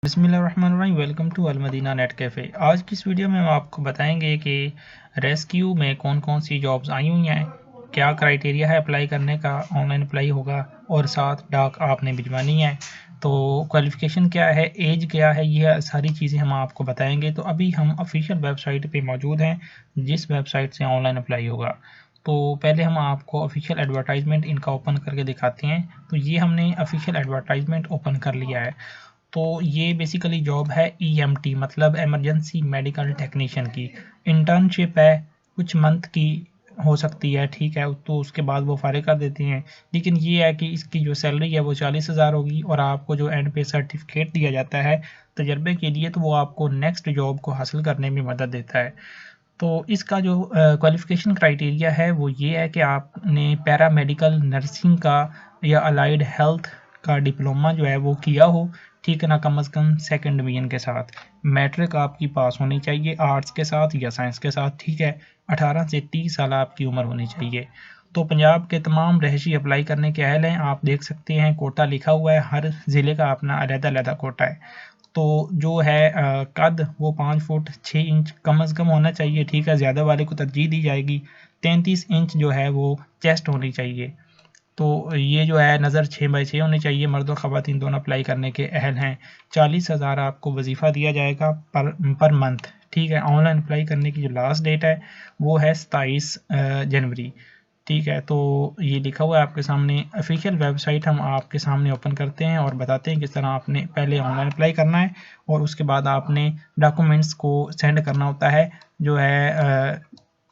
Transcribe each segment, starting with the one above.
बिस्मिल्लाहिर्रहमानिर्रहीम। Welcome to Al Madina net cafe. आज की इस वीडियो में हम आपको बताएंगे कि रेस्क्यू में कौन कौन सी जॉब्स आई हुई हैं, क्या क्राइटेरिया है अप्लाई करने का, ऑनलाइन अप्लाई होगा और साथ डाक आपने भिजवानी है, तो क्वालिफ़िकेशन क्या है, एज क्या है, ये सारी चीज़ें हम आपको बताएंगे। तो अभी हम ऑफिशियल वेबसाइट पे मौजूद हैं जिस वेबसाइट से ऑनलाइन अप्लाई होगा। तो पहले हम आपको ऑफिशियल एडवर्टाइजमेंट इनका ओपन करके दिखाते हैं। तो ये हमने ऑफिशियल एडवर्टाइजमेंट ओपन कर लिया है। तो ये बेसिकली जॉब है ईएमटी मतलब इमरजेंसी मेडिकल टेक्नीशियन की। इंटर्नशिप है, कुछ मंथ की हो सकती है, ठीक है, तो उसके बाद वो फारिग कर देते हैं। लेकिन ये है कि इसकी जो सैलरी है वो 40,000 होगी और आपको जो एंड पे सर्टिफिकेट दिया जाता है तजर्बे के लिए, तो वो आपको नेक्स्ट जॉब को हासिल करने में मदद देता है। तो इसका जो क्वालिफ़िकेशन क्राइटेरिया है वो ये है कि आपने पैरामेडिकल नर्सिंग का या अलाइड हेल्थ का डिप्लोमा जो है वो किया हो, ठीक है ना, कम से कम सेकंड डिवीजन के साथ। मैट्रिक आपकी पास होनी चाहिए आर्ट्स के साथ या साइंस के साथ, ठीक है। 18 से 30 साल आपकी उम्र होनी चाहिए। तो पंजाब के तमाम रहायशी अप्लाई करने के अहल हैं। आप देख सकते हैं कोटा लिखा हुआ है, हर ज़िले का अपना अलग-अलग कोटा है। तो जो है कद वो 5 फुट 6 इंच कम से कम होना चाहिए, ठीक है, ज़्यादा वाले को तरजीह दी जाएगी। 33 इंच जो है वो चेस्ट होनी चाहिए। तो ये जो है नज़र 6x6 होनी चाहिए। मर्द और ख़वातीन दोनों अप्लाई करने के अहल हैं। 40,000 आपको वजीफ़ा दिया जाएगा पर मंथ, ठीक है। ऑनलाइन अप्लाई करने की जो लास्ट डेट है वो है 27 जनवरी, ठीक है। तो ये लिखा हुआ है आपके सामने। ऑफिशियल वेबसाइट हम आपके सामने ओपन करते हैं और बताते हैं किस तरह आपने पहले ऑनलाइन अप्लाई करना है और उसके बाद आपने डॉक्यूमेंट्स को सेंड करना होता है। जो है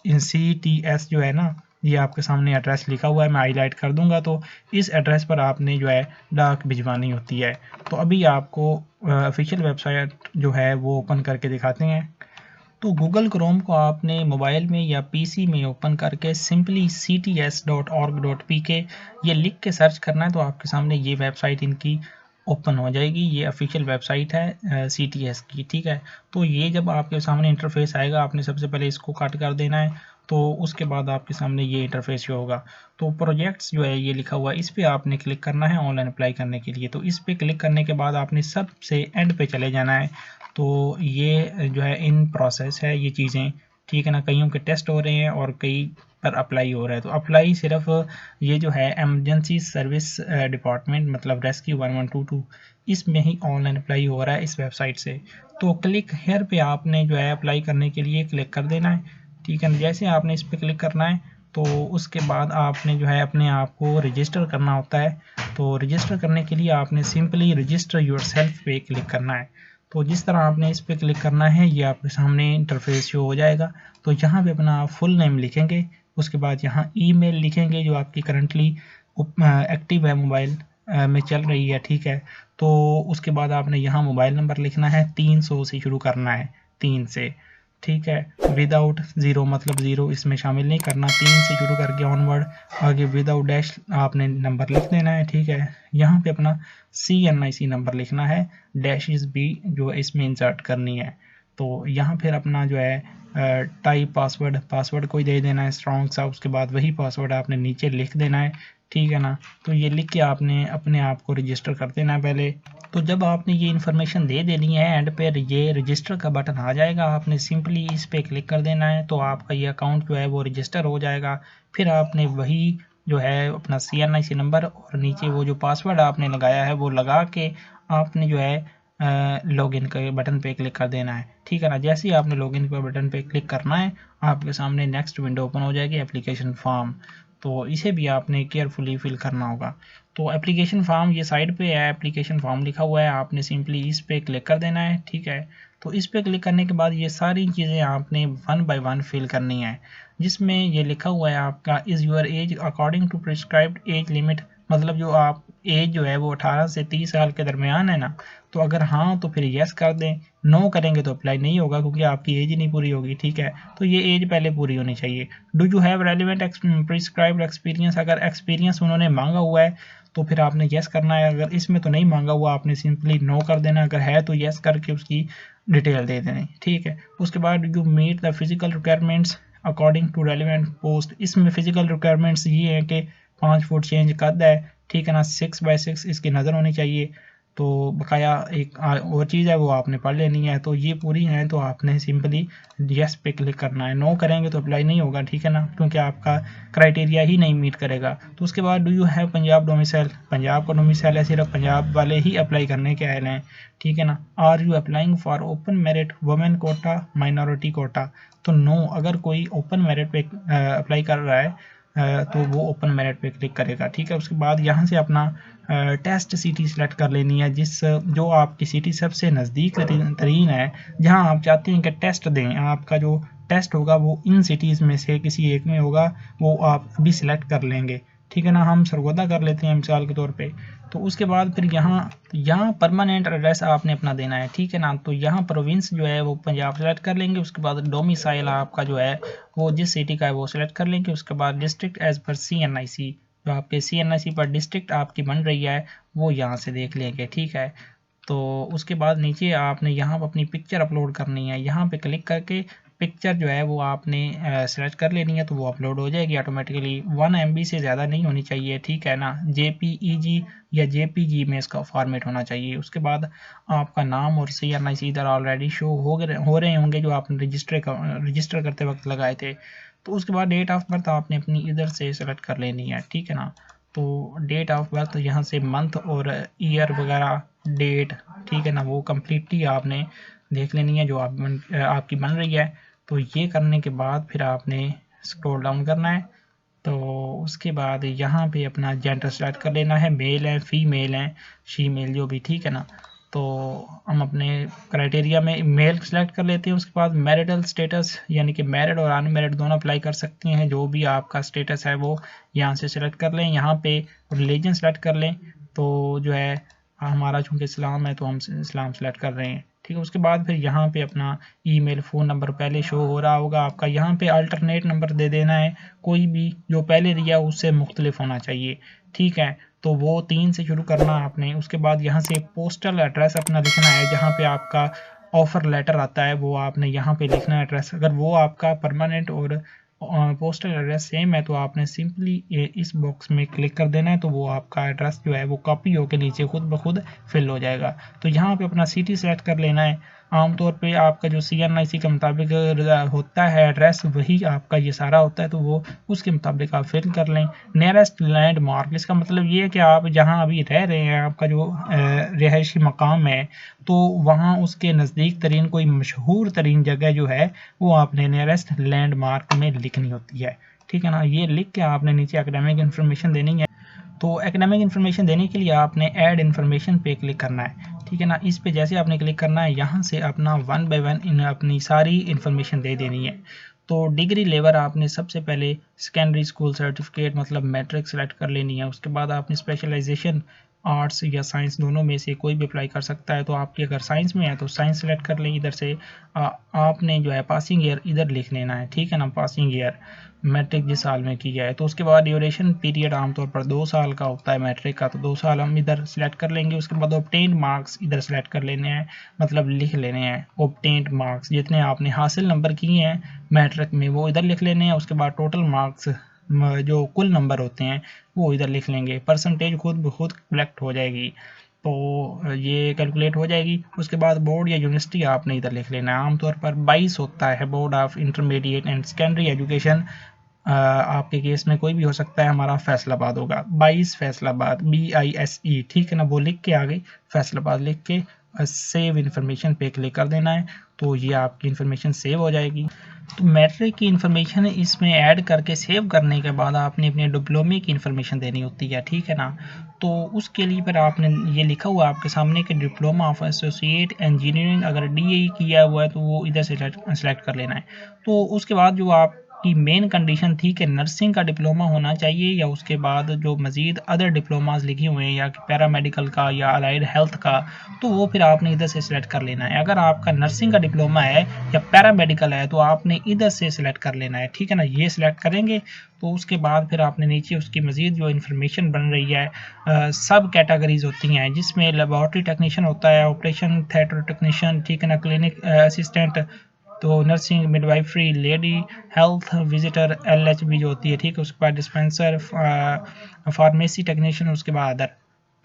CTS जो है ना, ये आपके सामने एड्रेस लिखा हुआ है, मैं हाईलाइट कर दूंगा। तो इस एड्रेस पर आपने जो है डाक भिजवानी होती है। तो अभी आपको ऑफिशियल वेबसाइट जो है वो ओपन करके दिखाते हैं। तो गूगल क्रोम को आपने मोबाइल में या पीसी में ओपन करके सिंपली cts.org.pk ये लिख के सर्च करना है, तो आपके सामने ये वेबसाइट इनकी ओपन हो जाएगी। ये ऑफिशियल वेबसाइट है CTS की, ठीक है। तो ये जब आपके सामने इंटरफेस आएगा, आपने सबसे पहले इसको कट कर देना है, तो उसके बाद आपके सामने ये इंटरफेस शो होगा। तो प्रोजेक्ट्स जो है ये लिखा हुआ है, इस पर आपने क्लिक करना है ऑनलाइन अप्लाई करने के लिए। तो इस पर क्लिक करने के बाद आपने सबसे एंड पे चले जाना है। तो ये जो है इन प्रोसेस है ये चीज़ें, ठीक है ना। कईयों के टेस्ट हो रहे हैं और कई पर अप्लाई हो रहा है। तो अप्लाई सिर्फ ये जो है एमरजेंसी सर्विस डिपार्टमेंट मतलब रेस्क्यू 1122, इसमें ही ऑनलाइन अप्लाई हो रहा है इस वेबसाइट से। तो क्लिक हेयर पे आपने जो है अप्लाई करने के लिए क्लिक कर देना है, ठीक है ना। जैसे आपने इस पर क्लिक करना है तो उसके बाद आपने जो है अपने आप को रजिस्टर करना होता है। तो रजिस्टर करने के लिए आपने सिंपली रजिस्टर योरसेल्फ पे क्लिक करना है। तो जिस तरह आपने इस पर क्लिक करना है ये आपके सामने इंटरफेस शो हो जाएगा। तो यहाँ पे अपना फुल नेम लिखेंगे, उसके बाद यहाँ ईमेल लिखेंगे जो आपकी करंटली एक्टिव है, मोबाइल में चल रही है, ठीक है। तो उसके बाद आपने यहाँ मोबाइल नंबर लिखना है, 300 से शुरू करना है, 3 से, ठीक है। विदाउट ज़ीरो मतलब ज़ीरो इसमें शामिल नहीं करना, 3 से शुरू करके ऑनवर्ड आगे विदाउट डैश आपने नंबर लिख देना है, ठीक है। यहाँ पे अपना CNIC नंबर लिखना है, डैशेस भी जो इसमें इंसर्ट करनी है। तो यहाँ फिर अपना जो है टाइप पासवर्ड कोई दे देना है स्ट्रॉन्ग सा, उसके बाद वही पासवर्ड आपने नीचे लिख देना है, ठीक है ना। तो ये लिख के आपने अपने आप को रजिस्टर कर देना है पहले। तो जब आपने ये इन्फॉर्मेशन दे देनी है एंड पे ये रजिस्टर का बटन आ जाएगा, आपने सिंपली इस पे क्लिक कर देना है, तो आपका ये अकाउंट जो है वो रजिस्टर हो जाएगा। फिर आपने वही जो है अपना CNIC नंबर और नीचे वो जो पासवर्ड आपने लगाया है वो लगा के आपने जो है लॉगिन के बटन पे क्लिक कर देना है, ठीक है ना। जैसे ही आपने लॉगिन के बटन पे क्लिक करना है आपके सामने नेक्स्ट विंडो ओपन हो जाएगी, एप्लीकेशन फॉर्म। तो इसे भी आपने केयरफुली फिल करना होगा। तो एप्लीकेशन फॉर्म ये साइड पे है, एप्लीकेशन फॉर्म लिखा हुआ है, आपने सिंपली इस पे क्लिक कर देना है, ठीक है। तो इस पे क्लिक करने के बाद ये सारी चीज़ें आपने 1 बाय 1 फिल करनी है, जिसमें ये लिखा हुआ है आपका is your age according to prescribed age limit, मतलब जो आप एज जो है वो 18 से 30 साल के दरमियान है ना। तो अगर हाँ तो फिर यस कर दें, नो करेंगे तो अप्लाई नहीं होगा क्योंकि आपकी एज ही नहीं पूरी होगी, ठीक है। तो ये एज पहले पूरी होनी चाहिए। Do you have relevant prescribed experience, अगर एक्सपीरियंस उन्होंने मांगा हुआ है तो फिर आपने यस करना है। अगर इसमें तो नहीं मांगा हुआ आपने सिंपली नो कर देना, अगर है तो यस करके उसकी डिटेल दे देनी, ठीक है। उसके बाद you meet the physical requirements according to relevant post, इसमें फिजिकल रिक्वायरमेंट्स ये है कि 5 फुट चेंज कद है, ठीक है ना, 6x6 इसकी नज़र होनी चाहिए, तो बकाया एक और चीज़ है वो आपने पढ़ लेनी है। तो ये पूरी हैं तो आपने सिंपली यस पे क्लिक करना है। नो करेंगे तो अप्लाई नहीं होगा, ठीक है ना, क्योंकि आपका क्राइटेरिया ही नहीं मीट करेगा। तो उसके बाद do you have Punjab domicile, Punjab का डोमिसाइल है, सिर्फ पंजाब वाले ही अप्लाई करने के आए हैं, ठीक है ना। Are you applying for open merit women quota minority quota, तो नो, अगर कोई ओपन मेरिट पे अप्लाई कर रहा है तो वो ओपन मेरिट पे क्लिक करेगा, ठीक है। उसके बाद यहाँ से अपना टेस्ट सिटी सेलेक्ट कर लेनी है, जो आपकी सिटी सबसे नज़दीक तरीन है, जहाँ आप चाहते हैं कि टेस्ट दें। आपका जो टेस्ट होगा वो इन सिटीज़ में से किसी एक में होगा, वो आप अभी सिलेक्ट कर लेंगे, ठीक है ना। हम सरगोदा कर लेते हैं मिसाल के तौर पे। तो उसके बाद फिर यहाँ परमानेंट एड्रेस आपने अपना देना है, ठीक है ना। तो यहाँ प्रोविंस जो है वो पंजाब सेलेक्ट कर लेंगे। उसके बाद डोमिसाइल आपका जो है वो जिस सिटी का है वो सिलेक्ट कर लेंगे। उसके बाद डिस्ट्रिक्ट एज पर CNIC, जो आपके CNIC पर डिस्ट्रिक्ट आपकी बन रही है वो यहाँ से देख लेंगे, ठीक है। तो उसके बाद नीचे आपने यहाँ पर अपनी पिक्चर अपलोड करनी है, यहाँ पे क्लिक करके पिक्चर जो है वो आपने सेलेक्ट कर लेनी है, तो वो अपलोड हो जाएगी ऑटोमेटिकली। 1 MB से ज़्यादा नहीं होनी चाहिए, ठीक है ना। JPEG या JPG में इसका फॉर्मेट होना चाहिए। उसके बाद आपका नाम और CNIC इधर ऑलरेडी शो हो रहे होंगे जो आपने रजिस्टर करते वक्त लगाए थे। तो उसके बाद डेट ऑफ बर्थ आपने अपनी इधर से सेलेक्ट कर लेनी है, ठीक है ना। तो डेट ऑफ बर्थ यहाँ से मंथ और ईयर वगैरह डेट, ठीक है ना, वो कम्प्लीटली आपने देख लेनी है जो आपकी बन रही है। तो ये करने के बाद फिर आपने स्क्रॉल डाउन करना है। तो उसके बाद यहाँ पे अपना जेंडर सेलेक्ट कर लेना है, मेल है, फीमेल है, शीमेल जो भी, ठीक है ना। तो हम अपने क्राइटेरिया में मेल सेलेक्ट कर लेते हैं। उसके बाद मैरिटल स्टेटस, यानी कि मैरिड और अनमैरिड दोनों अप्लाई कर सकती हैं, जो भी आपका स्टेटस है वो यहाँ से सिलेक्ट कर लें। यहाँ पे रिलीजन सेलेक्ट कर लें, तो जो है हमारा चूँकि इस्लाम है तो हम इस्लाम सेलेक्ट कर रहे हैं, ठीक है। उसके बाद फिर यहाँ पे अपना ईमेल, फ़ोन नंबर पहले शो हो रहा होगा आपका, यहाँ पे अल्टरनेट नंबर दे देना है, कोई भी जो पहले दिया उससे मुख्तलिफ होना चाहिए, ठीक है। तो वो 3 से शुरू करना आपने। उसके बाद यहाँ से पोस्टल एड्रेस अपना लिखना है, जहाँ पे आपका ऑफ़र लेटर आता है वो आपने यहाँ पे लिखना है एड्रेस। अगर वो आपका परमानेंट और पोस्टल एड्रेस सेम है तो आपने सिंपली इस बॉक्स में क्लिक कर देना है, तो वो आपका एड्रेस जो है वो कॉपी होकर नीचे खुद ब खुद फिल हो जाएगा। तो यहाँ पे अपना सिटी सेलेक्ट कर लेना है। आमतौर पे आपका जो CNIC के मुताबिक होता है एड्रेस, वही आपका ये सारा होता है, तो वो उसके मुताबिक आप फिल कर लें। नियरेस्ट लैंडमार्क, इसका मतलब ये है कि आप जहाँ अभी रह रहे हैं, आपका जो रिहायशी मकाम है, तो वहाँ उसके नज़दीक तरीन कोई मशहूर तरीन जगह जो है वो आपने नियरेस्ट लैंडमार्क में लिखनी होती है, ठीक है ना। ये लिख के आपने नीचे एकेडमिक इन्फॉर्मेशन देनी है। तो एकेडमिक इन्फॉर्मेशन देने के लिए आपने ऐड इन्फॉर्मेशन पे क्लिक करना है, ठीक है ना। इस पे जैसे आपने क्लिक करना है, यहाँ से अपना 1 बाय 1 अपनी सारी इन्फॉर्मेशन दे देनी है। तो डिग्री लेवल आपने सबसे पहले सेकेंडरी स्कूल सर्टिफिकेट मतलब मैट्रिक सेलेक्ट कर लेनी है। उसके बाद आपने स्पेशलाइजेशन आर्ट्स या साइंस दोनों में से कोई भी अप्लाई कर सकता है। तो आपकी अगर साइंस में है तो साइंस सेलेक्ट कर लें। इधर से आपने जो है पासिंग ईयर इधर लिख लेना है, ठीक है ना। पासिंग ईयर मैट्रिक जिस साल में किया है। तो उसके बाद ड्यूरेशन पीरियड आमतौर पर 2 साल का होता है मैट्रिक का, तो 2 साल हम इधर सेलेक्ट कर लेंगे। उसके बाद ऑब्टेन्ड मार्क्स इधर सेलेक्ट कर लेने हैं, मतलब लिख लेने हैं ऑब्टेन्ड मार्क्स, जितने आपने हासिल नंबर किए हैं मैट्रिक में वो इधर लिख लेने हैं। उसके बाद टोटल मार्क्स जो कुल नंबर होते हैं वो इधर लिख लेंगे। परसेंटेज खुद ब खुद कलेक्ट हो जाएगी, तो ये कैलकुलेट हो जाएगी। उसके बाद बोर्ड या यूनिवर्सिटी आपने इधर लिख लेना है। आमतौर पर 22 होता है board of intermediate and secondary education. आपके केस में कोई भी हो सकता है, हमारा फैसलाबाद होगा 22 फैसलाबाद BISE, ठीक है ना। वो लिख के आ गई फैसलाबाद, लिख के सेव इन्फॉर्मेशन पे क्लिक कर देना है, तो ये आपकी इन्फॉर्मेशन सेव हो जाएगी। तो मैट्रिक की इन्फॉर्मेशन इसमें ऐड करके सेव करने के बाद आपने अपने डिप्लोमे की इन्फॉर्मेशन देनी होती है, ठीक है ना। तो उसके लिए फिर आपने ये लिखा हुआ आपके सामने कि डिप्लोमा ऑफ एसोसिएट इंजीनियरिंग, अगर DAE किया हुआ है तो वो इधर से सेलेक्ट कर लेना है। तो उसके बाद जो आप की मेन कंडीशन थी कि नर्सिंग का डिप्लोमा होना चाहिए, या उसके बाद जो मज़ीद अदर डिप्लोमास लिखे हुए हैं या पैरामेडिकल का या अलाइड हेल्थ का, तो वो फिर आपने इधर से सिलेक्ट कर लेना है। अगर आपका नर्सिंग का डिप्लोमा है या पैरामेडिकल है तो आपने इधर से सिलेक्ट कर लेना है, ठीक है ना। ये सिलेक्ट करेंगे तो उसके बाद फिर आपने नीचे उसकी मज़ीद जो इन्फॉर्मेशन बन रही है, सब कैटेगरीज होती हैं, जिसमें लेबॉरेटरी टेक्नीशियन होता है, ऑपरेशन थिएटर टेक्नीशियन, ठीक है ना, क्लिनिक असिस्टेंट, तो nursing, midwifery, lady health visitor LHB जो होती है, ठीक है। उसके बाद डिस्पेंसर, फार्मेसी टेक्नीशियन, उसके बाद अदर।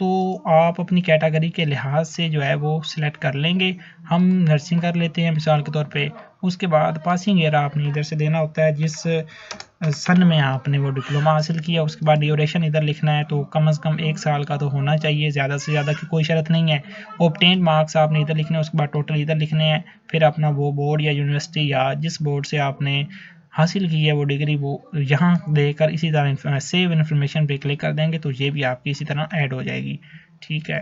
तो आप अपनी कैटेगरी के लिहाज से जो है वो सिलेक्ट कर लेंगे। हम नर्सिंग कर लेते हैं मिसाल के तौर पे। उसके बाद पासिंग ईयर आपने इधर से देना होता है, जिस सन में आपने वो डिप्लोमा हासिल किया। उसके बाद ड्यूरेशन इधर लिखना है, तो कम से कम 1 साल का तो होना चाहिए, ज़्यादा से ज़्यादा की कोई शर्त नहीं है। ऑब्टेन्ड मार्क्स आपने इधर लिखने हैं, उसके बाद टोटल इधर लिखने हैं। फिर अपना वो बोर्ड या यूनिवर्सिटी या जिस बोर्ड से आपने हासिल की है वो डिग्री, वो यहाँ देकर इसी तरह सेव इन्फॉर्मेशन पे क्लिक कर देंगे, तो ये भी आपकी इसी तरह ऐड हो जाएगी। ठीक है,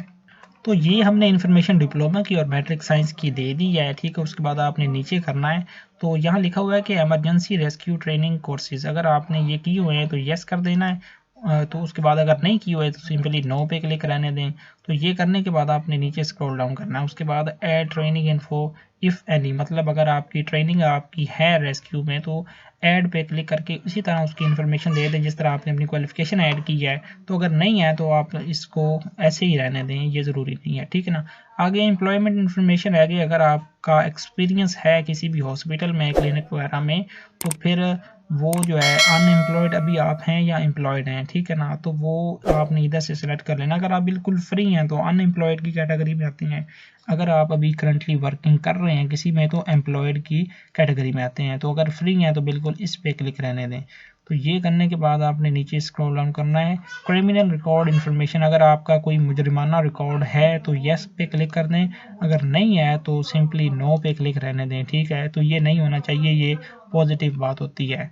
तो ये हमने इन्फॉर्मेशन डिप्लोमा की और मैट्रिक साइंस की दे दी है। ठीक है, उसके बाद आपने नीचे करना है, तो यहाँ लिखा हुआ है कि इमरजेंसी रेस्क्यू ट्रेनिंग कोर्सेज, अगर आपने ये किए हुए हैं तो येस कर देना है। तो उसके बाद अगर नहीं किए हुए तो सिंपली नो पे क्लिक रहने दें। तो ये करने के बाद आपने नीचे स्क्रॉल डाउन करना है। उसके बाद add training info if any, मतलब अगर आपकी ट्रेनिंग आपकी है रेस्क्यू में तो ऐड पे क्लिक करके उसी तरह उसकी इन्फॉर्मेशन दे दें जिस तरह आपने अपनी क्वालिफिकेशन ऐड की है। तो अगर नहीं है तो आप इसको ऐसे ही रहने दें, ये ज़रूरी नहीं है। ठीक है ना। आगे एम्प्लॉयमेंट इन्फॉर्मेशन है कि अगर आपका एक्सपीरियंस है किसी भी हॉस्पिटल में, क्लिनिक वगैरह में, तो फिर वो जो है अनएम्प्लॉयड अभी आप हैं या एम्प्लॉयड हैं। ठीक है ना, तो वो आपने इधर से सिलेक्ट कर लेना। अगर आप बिल्कुल फ्री हैं तो अनएम्प्लॉयड की कैटेगरी में आते हैं। अगर आप अभी करंटली वर्किंग कर रहे हैं किसी में तो एम्प्लॉयड की कैटेगरी में आते हैं। तो अगर फ्री हैं तो बिल्कुल इस पे क्लिक रहने दें। तो ये करने के बाद आपने नीचे स्क्रॉल डाउन करना है। क्रिमिनल रिकॉर्ड इन्फॉर्मेशन, अगर आपका कोई मुजरिमाना रिकॉर्ड है तो येस पे क्लिक कर दें, अगर नहीं है तो सिंपली नो पे क्लिक रहने दें। ठीक है, तो ये नहीं होना चाहिए, ये पॉजिटिव बात होती है।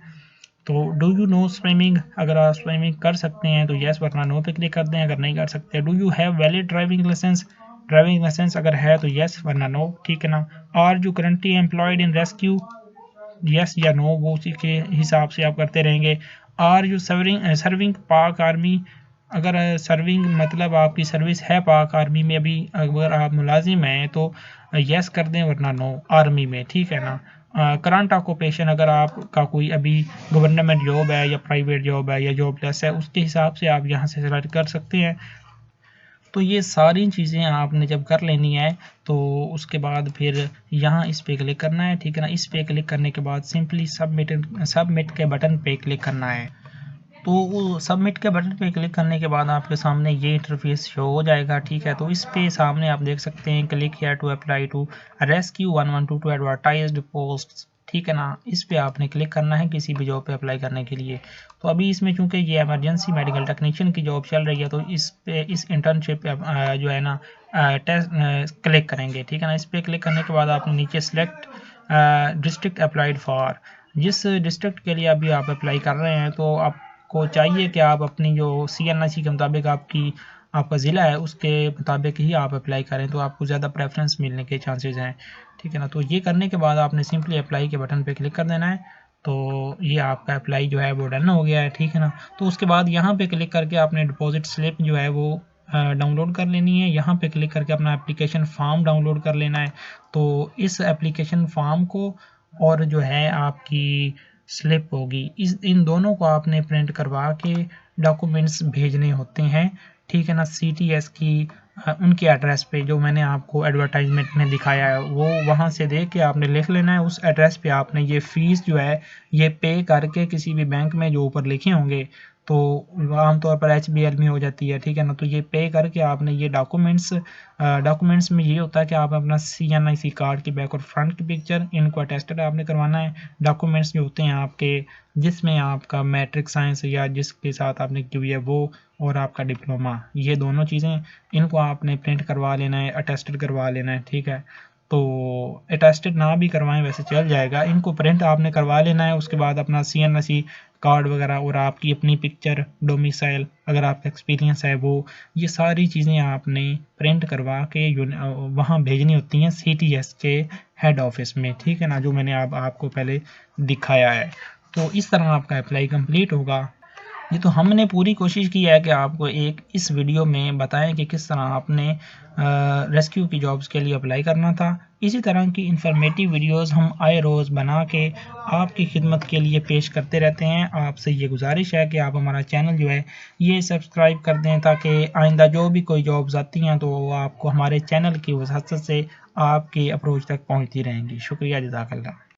तो डू यू नो स्विमिंग, अगर आप स्विमिंग कर सकते हैं तो येस, वरना नो पे क्लिक कर दें। अगर नहीं कर सकते, do you have valid driving licence, driving licence अगर है तो येस, वरना नो। ठीक है ना। Are you currently employed in rescue, yes या नो, वो उसी के हिसाब से आप करते रहेंगे। Are you serving Pak army, अगर सर्विंग मतलब आपकी सर्विस है पाक आर्मी में, अभी अगर आप मुलाजिम हैं तो यस कर दें, वरना नो आर्मी में। ठीक है ना। करंट ऑक्यूपेशन, अगर आपका कोई अभी गवर्नमेंट जॉब है या प्राइवेट जॉब है या जॉबलेस है, उसके हिसाब से आप यहाँ से सेलेक्ट कर सकते हैं। तो ये सारी चीज़ें आपने जब कर लेनी है तो उसके बाद फिर यहाँ इस पे क्लिक करना है। ठीक है ना। इस पे क्लिक करने के बाद सिंपली सबमिट के बटन पे क्लिक करना है। तो वो सबमिट के बटन पे क्लिक करने के बाद आपके सामने ये इंटरफेस शो हो जाएगा। ठीक है, तो इस पे सामने आप देख सकते हैं click here to apply to rescue 112 to advertised post. ठीक है ना, इस पे आपने क्लिक करना है किसी भी जॉब पे अप्लाई करने के लिए। तो अभी इसमें चूंकि ये इमरजेंसी मेडिकल टेक्नीशियन की जॉब चल रही है तो इस पे इस इंटर्नशिप पे जो है ना टेस्ट क्लिक करेंगे। ठीक है ना। इस पे क्लिक करने के बाद आपने नीचे सेलेक्ट डिस्ट्रिक्ट अप्लाइड फॉर, जिस डिस्ट्रिक्ट के लिए अभी आप अप्लाई कर रहे हैं तो आपको चाहिए कि आप अपनी जो CNIC के मुताबिक आपका ज़िला है उसके मुताबिक ही आप अप्लाई करें, तो आपको ज़्यादा प्रेफरेंस मिलने के चांसेस हैं। ठीक है ना। तो ये करने के बाद आपने सिंपली अप्लाई के बटन पे क्लिक कर देना है। तो ये आपका अप्लाई जो है वो डन हो गया है। ठीक है ना। तो उसके बाद यहाँ पे क्लिक करके आपने डिपॉजिट स्लिप जो है वो डाउनलोड कर लेनी है। यहाँ पे क्लिक करके अपना एप्लीकेशन फॉर्म डाउनलोड कर लेना है। तो इस एप्लीकेशन फॉर्म को और जो है आपकी स्लिप होगी, इन दोनों को आपने प्रिंट करवा के डॉक्यूमेंट्स भेजने होते हैं। ठीक है ना। CTS की उनके एड्रेस पे जो मैंने आपको एडवर्टाइजमेंट में दिखाया है वो वहाँ से देख के आपने लिख लेना है। उस एड्रेस पे आपने ये फ़ीस जो है ये पे करके किसी भी बैंक में जो ऊपर लिखे होंगे, तो आमतौर पर HBL में हो जाती है। ठीक है ना। तो ये पे करके आपने ये डॉक्यूमेंट्स में ये होता है कि आप अपना CNIC कार्ड की बैक और फ्रंट की पिक्चर, इनको अटेस्टेड आपने करवाना है। डॉक्यूमेंट्स जो होते हैं आपके, जिसमें आपका मैट्रिक साइंस या जिसके साथ आपने की हुई है वो, और आपका डिप्लोमा, ये दोनों चीज़ें इनको आपने प्रिंट करवा लेना है, अटेस्टेड करवा लेना है। ठीक है। तो अटेस्टेड ना भी करवाएं वैसे चल जाएगा, इनको प्रिंट आपने करवा लेना है। उसके बाद अपना CNIC कार्ड वगैरह और आपकी अपनी पिक्चर, डोमिसाइल अगर आपका एक्सपीरियंस है वो, ये सारी चीज़ें आपने प्रिंट करवा के वहाँ भेजनी होती हैं CTS के हेड ऑफिस में। ठीक है ना, जो मैंने आपको पहले दिखाया है। तो इस तरह आपका अप्लाई कंप्लीट होगा। ये तो हमने पूरी कोशिश की है कि आपको एक इस वीडियो में बताएं कि किस तरह आपने रेस्क्यू की जॉब्स के लिए अप्लाई करना था। इसी तरह की इंफॉर्मेटिव वीडियोस हम आए रोज़ बना के आपकी खिदमत के लिए पेश करते रहते हैं। आपसे ये गुजारिश है कि आप हमारा चैनल जो है ये सब्सक्राइब कर दें, ताकि आइंदा जो भी कोई जॉब्स आती हैं तो वो आपको हमारे चैनल की वसात से आपके अप्रोच तक पहुँचती रहेंगी। शुक्रिया, जज़ाकल्लाह।